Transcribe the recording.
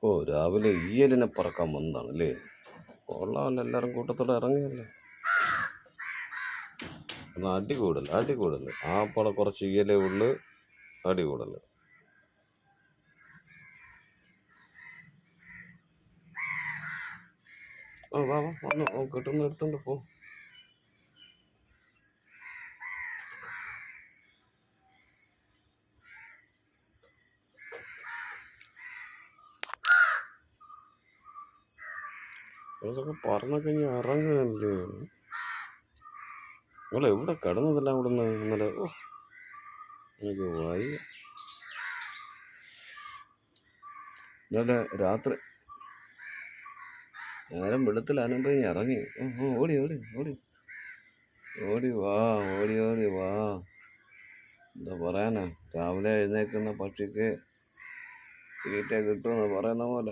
ഓ, രാവിലെ ഈയലിനെ പറക്കാൻ വന്നതാണല്ലേ? കൊള്ളാമല്ലോ, എല്ലാവരും കൂട്ടത്തോടെ ഇറങ്ങിയല്ലോ. എന്നാ അടികൂടൽ. ആ പടം കുറച്ച് ഈയലേ ഉള്ളു, അടികൂടൽ. ആ, വാ വാ, വന്നു. കിട്ടുന്ന എടുത്തോണ്ട് പോ. അതൊക്കെ പറഞ്ഞൊക്കെ ഇനി ഇറങ്ങുകയല്ലേ? നിങ്ങൾ എവിടെ കിടന്നതെല്ലാം കൂടെ ഇന്നലെ? ഓ, എനിക്ക് വയ്യ. ഇന്നലെ രാത്രി നേരം വെളുത്തിലാനുമ്പോ ഇറങ്ങി. ഓടി ഓടി ഓടി ഓടി വാ, ഓടി വാ. എന്താ പറയാനാ, രാവിലെ എഴുന്നേക്കുന്ന പക്ഷിക്ക് തീറ്റ കിട്ടുമെന്ന് പറയുന്ന പോലെ